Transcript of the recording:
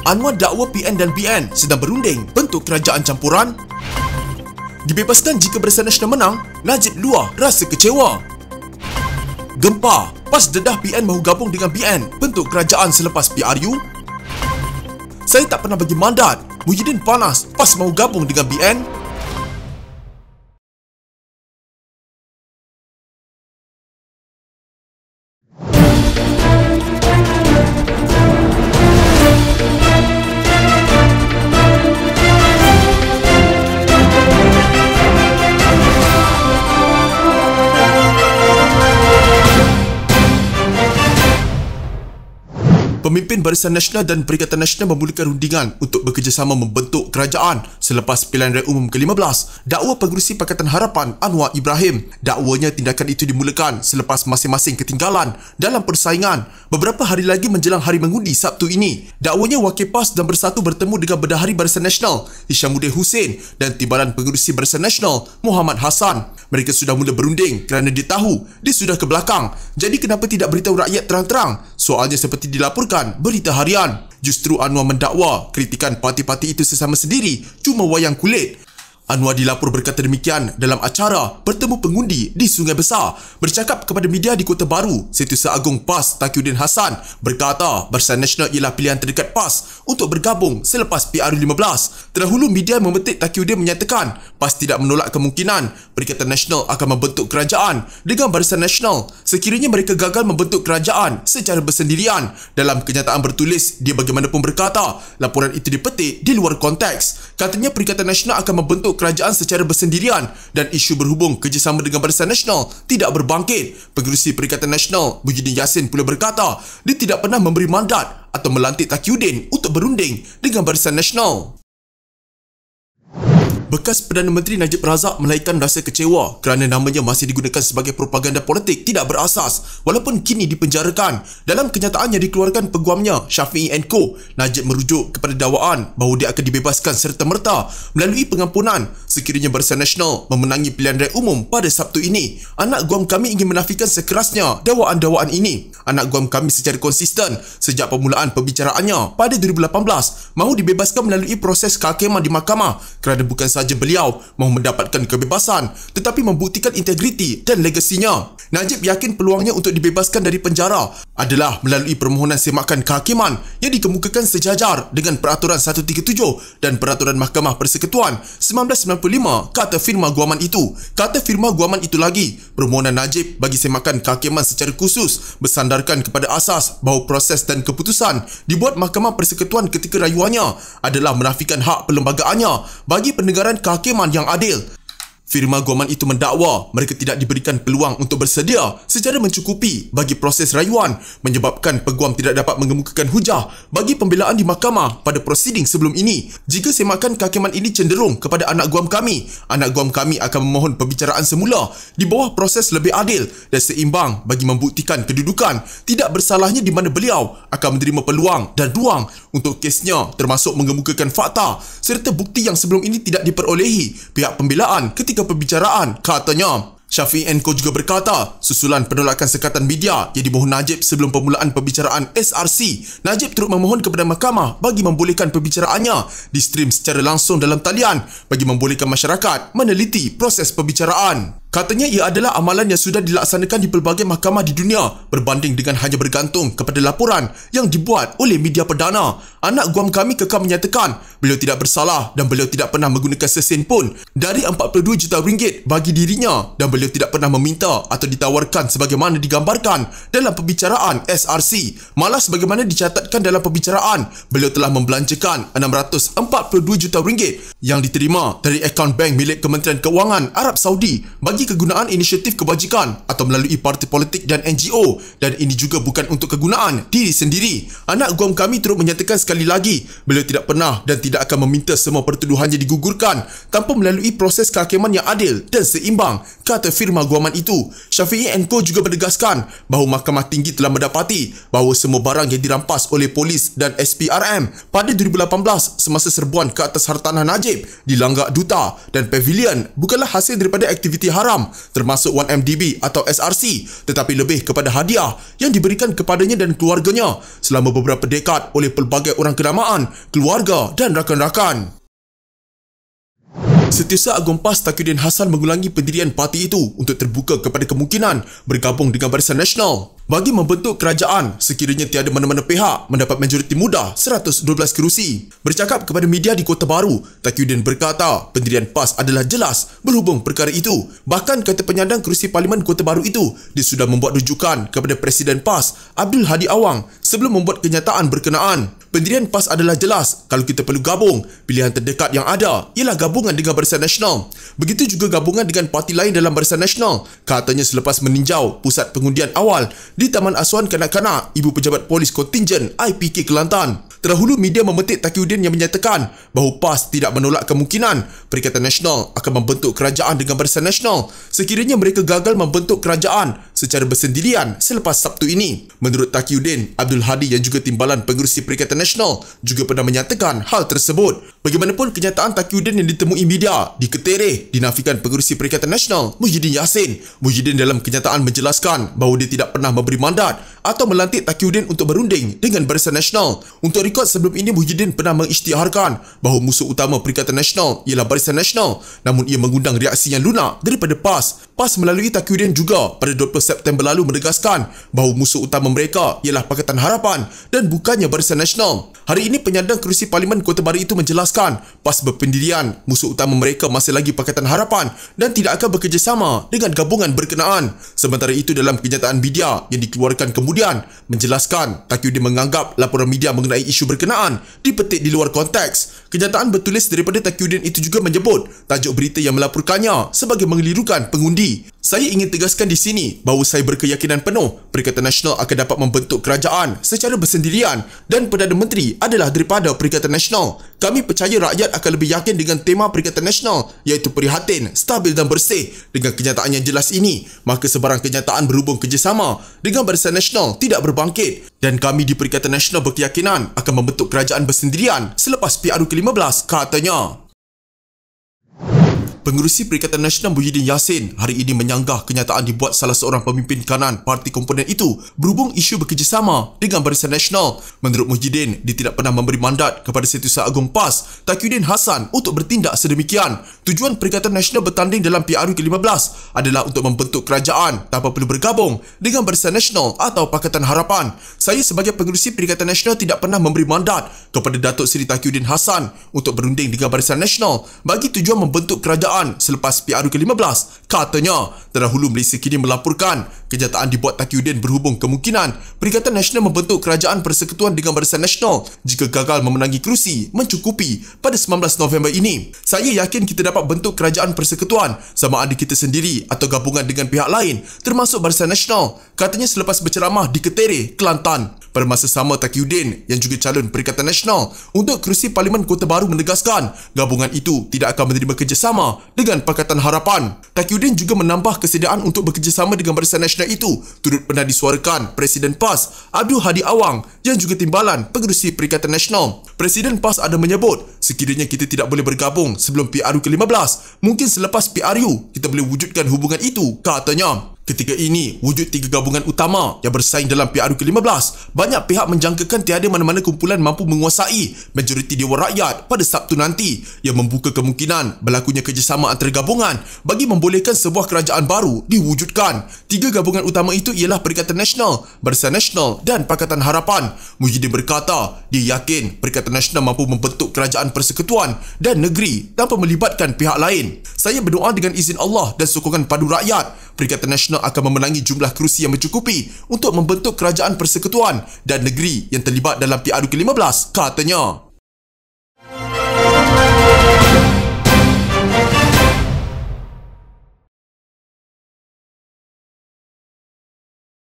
Anwar dakwa PN dan BN sedang berunding bentuk kerajaan campuran. Dibebaskan jika Barisan Nasional menang, Najib luah rasa kecewa. Gempa, PAS dedah PN mahu gabung dengan BN bentuk kerajaan selepas PRU. Saya tak pernah bagi mandat, Muhyiddin panas, PAS mahu gabung dengan BN. Pemimpin Barisan Nasional dan Perikatan Nasional memulakan rundingan untuk bekerjasama membentuk kerajaan selepas pilihan raya umum ke-15. Dakwa Pengerusi Pakatan Harapan Anwar Ibrahim. Dakwanya tindakan itu dimulakan selepas masing-masing ketinggalan dalam persaingan beberapa hari lagi menjelang hari mengundi Sabtu ini. Dakwanya Wakil PAS dan Bersatu bertemu dengan Bendahari Barisan Nasional Hishamuddin Hussein dan Timbalan Pengerusi Barisan Nasional Muhammad Hassan. Mereka sudah mula berunding kerana dia tahu dia sudah ke belakang. Jadi kenapa tidak beritahu rakyat terang-terang? Soalnya seperti dilaporkan Berita Harian. Justru Anwar mendakwa kritikan parti-parti itu sesama sendiri cuma wayang kulit. Anwar dilapor berkata demikian dalam acara bertemu pengundi di Sungai Besar. Bercakap kepada media di Kota Baru, Setiausaha Agung PAS Taqiyuddin Hassan berkata Barisan Nasional ialah pilihan terdekat PAS untuk bergabung selepas PRU 15. Terdahulu media memetik Taqiyuddin menyatakan PAS tidak menolak kemungkinan Perikatan Nasional akan membentuk kerajaan dengan Barisan Nasional sekiranya mereka gagal membentuk kerajaan secara bersendirian. Dalam kenyataan bertulis, dia bagaimanapun berkata laporan itu dipetik di luar konteks. Katanya Perikatan Nasional akan membentuk kerajaan secara bersendirian dan isu berhubung kerjasama dengan Barisan Nasional tidak berbangkit. Pengerusi Perikatan Nasional Muhyiddin Yassin pula berkata dia tidak pernah memberi mandat atau melantik Taqiyuddin untuk berunding dengan Barisan Nasional. Bekas Perdana Menteri Najib Razak melahirkan rasa kecewa kerana namanya masih digunakan sebagai propaganda politik tidak berasas walaupun kini dipenjarakan. Dalam kenyataan yang dikeluarkan peguamnya Syafi'i & Co, Najib merujuk kepada dakwaan bahawa dia akan dibebaskan serta-merta melalui pengampunan sekiranya Barisan Nasional memenangi pilihan raya umum pada Sabtu ini. Anak guam kami ingin menafikan sekerasnya dakwaan-dakwaan ini. Anak guam kami secara konsisten sejak permulaan pembicaraannya pada 2018 mahu dibebaskan melalui proses kehakiman di mahkamah kerana bukan sahaja beliau mahu mendapatkan kebebasan tetapi membuktikan integriti dan legasinya. Najib yakin peluangnya untuk dibebaskan dari penjara adalah melalui permohonan semakan kehakiman yang dikemukakan sejajar dengan Peraturan 137 dan Peraturan Mahkamah Persekutuan 1995, kata firma guaman itu. Kata firma guaman itu lagi, permohonan Najib bagi semakan kehakiman secara khusus bersandarkan kepada asas bahawa proses dan keputusan dibuat Mahkamah Persekutuan ketika rayuannya adalah menafikan hak perlembagaannya bagi pendengaran kehakiman yang adil. Firma guaman itu mendakwa mereka tidak diberikan peluang untuk bersedia secara mencukupi bagi proses rayuan menyebabkan peguam tidak dapat mengemukakan hujah bagi pembelaan di mahkamah pada prosiding sebelum ini. Jika semakan kehakiman ini cenderung kepada anak guam kami akan memohon pembicaraan semula di bawah proses lebih adil dan seimbang bagi membuktikan kedudukan tidak bersalahnya di mana beliau akan menerima peluang dan ruang untuk kesnya termasuk mengemukakan fakta serta bukti yang sebelum ini tidak diperolehi pihak pembelaan ketika pembicaraan, katanya. Syafi'i & Co juga berkata, susulan penolakan sekatan media yang dimohon Najib sebelum permulaan pembicaraan SRC, Najib turut memohon kepada mahkamah bagi membolehkan pembicaraannya di-stream secara langsung dalam talian bagi membolehkan masyarakat meneliti proses pembicaraan. Katanya ia adalah amalan yang sudah dilaksanakan di pelbagai mahkamah di dunia berbanding dengan hanya bergantung kepada laporan yang dibuat oleh media perdana. Anak guam kami kekal menyatakan beliau tidak bersalah dan beliau tidak pernah menggunakan sesen pun dari 42 juta ringgit bagi dirinya dan beliau tidak pernah meminta atau ditawarkan sebagaimana digambarkan dalam pembicaraan SRC. Malah sebagaimana dicatatkan dalam pembicaraan, beliau telah membelanjakan 642 juta ringgit yang diterima dari akaun bank milik Kementerian Keuangan Arab Saudi bagi kegunaan inisiatif kebajikan atau melalui parti politik dan NGO, dan ini juga bukan untuk kegunaan diri sendiri. Anak guam kami turut menyatakan sekali lagi, beliau tidak pernah dan tidak akan meminta semua pertuduhannya digugurkan tanpa melalui proses kehakiman yang adil dan seimbang, kata firma guaman itu. Shafee & Co juga menegaskan bahawa Mahkamah Tinggi telah mendapati bahawa semua barang yang dirampas oleh polis dan SPRM pada 2018 semasa serbuan ke atas hartanah Najib di Langgak Duta dan Pavilion bukanlah hasil daripada aktiviti haram termasuk 1MDB atau SRC, tetapi lebih kepada hadiah yang diberikan kepadanya dan keluarganya selama beberapa dekad oleh pelbagai orang kenamaan, keluarga dan rakan-rakan. Setiausaha Agung PAS Taqiyuddin Hassan mengulangi pendirian parti itu untuk terbuka kepada kemungkinan bergabung dengan Barisan Nasional bagi membentuk kerajaan sekiranya tiada mana-mana pihak mendapat majoriti mudah 112 kerusi. Bercakap kepada media di Kota Baru, Taqiyuddin berkata pendirian PAS adalah jelas berhubung perkara itu. Bahkan kata penyandang kerusi Parlimen Kota Baru itu, dia sudah membuat rujukan kepada Presiden PAS Abdul Hadi Awang sebelum membuat kenyataan berkenaan. Pendirian PAS adalah jelas. Kalau kita perlu gabung, pilihan terdekat yang ada ialah gabungan dengan Barisan Nasional. Begitu juga gabungan dengan parti lain dalam Barisan Nasional, katanya selepas meninjau pusat pengundian awal di Taman Asuhan Kanak-Kanak Ibu Pejabat Polis Kontingen IPK Kelantan. Terdahulu media memetik Taqiyuddin yang menyatakan bahawa PAS tidak menolak kemungkinan Perikatan Nasional akan membentuk kerajaan dengan Barisan Nasional sekiranya mereka gagal membentuk kerajaan secara bersendirian selepas Sabtu ini. Menurut Taqiyuddin, Abdul Hadi yang juga timbalan pengerusi Perikatan Nasional juga pernah menyatakan hal tersebut. Bagaimanapun, kenyataan Taqiyuddin yang ditemui media diketereh dinafikan pengerusi Perikatan Nasional Muhyiddin Yassin. Muhyiddin dalam kenyataan menjelaskan bahawa dia tidak pernah memberi mandat atau melantik Taqiyuddin untuk berunding dengan Barisan Nasional. Untuk rekod, sebelum ini Muhyiddin pernah mengisytiharkan bahawa musuh utama Perikatan Nasional ialah Barisan Nasional, namun ia mengundang reaksi yang lunak daripada PAS. PAS melalui Taqiyuddin juga pada 20 September lalu menegaskan bahawa musuh utama mereka ialah Pakatan Harapan dan bukannya Barisan Nasional. Hari ini penyandang kerusi Parlimen Kota Baru itu menjelaskan PAS berpendirian, musuh utama mereka masih lagi Pakatan Harapan dan tidak akan bekerjasama dengan gabungan berkenaan. Sementara itu, dalam kenyataan media yang dikeluarkan kemudian menjelaskan Taqiyuddin menganggap laporan media mengenai isu berkenaan dipetik di luar konteks. Kenyataan bertulis daripada Taqiyuddin itu juga menyebut tajuk berita yang melaporkannya sebagai mengelirukan pengundi. Saya ingin tegaskan di sini bahawa saya berkeyakinan penuh Perikatan Nasional akan dapat membentuk kerajaan secara bersendirian dan Perdana Menteri adalah daripada Perikatan Nasional. Kami percaya rakyat akan lebih yakin dengan tema Perikatan Nasional iaitu prihatin, stabil dan bersih. Dengan kenyataan yang jelas ini, maka sebarang kenyataan berhubung kerjasama dengan Barisan Nasional tidak berbangkit dan kami di Perikatan Nasional berkeyakinan akan membentuk kerajaan bersendirian selepas PRU ke-15, katanya. Pengerusi Perikatan Nasional Muhyiddin Yassin hari ini menyanggah kenyataan dibuat salah seorang pemimpin kanan parti komponen itu berhubung isu bekerjasama dengan Barisan Nasional. Menurut Muhyiddin, dia tidak pernah memberi mandat kepada Setiausaha Agung PAS Taqiyuddin Hassan untuk bertindak sedemikian. Tujuan Perikatan Nasional bertanding dalam PRU ke-15 adalah untuk membentuk kerajaan tanpa perlu bergabung dengan Barisan Nasional atau Pakatan Harapan. Saya sebagai pengerusi Perikatan Nasional tidak pernah memberi mandat kepada Datuk Seri Taqiyuddin Hassan untuk berunding dengan Barisan Nasional bagi tujuan membentuk kerajaan selepas PRU ke-15, katanya. Terdahulu Malaysia Kini melaporkan kenyataan dibuat Taqiyuddin berhubung kemungkinan Perikatan Nasional membentuk kerajaan persekutuan dengan Barisan Nasional jika gagal memenangi kerusi mencukupi pada 19 November ini. Saya yakin kita dapat bentuk kerajaan persekutuan sama ada kita sendiri atau gabungan dengan pihak lain termasuk Barisan Nasional, katanya selepas berceramah di Ketereh, Kelantan. Pada masa sama, Taqiyuddin yang juga calon Perikatan Nasional untuk kerusi Parlimen Kota Baru menegaskan gabungan itu tidak akan menerima kerjasama dengan Pakatan Harapan. Taqiyuddin juga menambah kesediaan untuk bekerjasama dengan Barisan Nasional itu turut pernah disuarakan Presiden PAS Abdul Hadi Awang yang juga timbalan pengerusi Perikatan Nasional. Presiden PAS ada menyebut sekiranya kita tidak boleh bergabung sebelum PRU ke-15, mungkin selepas PRU kita boleh wujudkan hubungan itu, katanya. Ketika ini, wujud 3 gabungan utama yang bersaing dalam PRU ke-15, banyak pihak menjangkakan tiada mana-mana kumpulan mampu menguasai majoriti Dewan Rakyat pada Sabtu nanti yang membuka kemungkinan berlakunya kerjasama antara gabungan bagi membolehkan sebuah kerajaan baru diwujudkan. 3 gabungan utama itu ialah Perikatan Nasional, Barisan Nasional dan Pakatan Harapan. Muhyiddin berkata, dia yakin Perikatan Nasional mampu membentuk kerajaan persekutuan dan negeri tanpa melibatkan pihak lain. Saya berdoa dengan izin Allah dan sokongan padu rakyat, Perikatan Nasional akan memenangi jumlah kerusi yang mencukupi untuk membentuk kerajaan persekutuan dan negeri yang terlibat dalam PRU ke-15, katanya.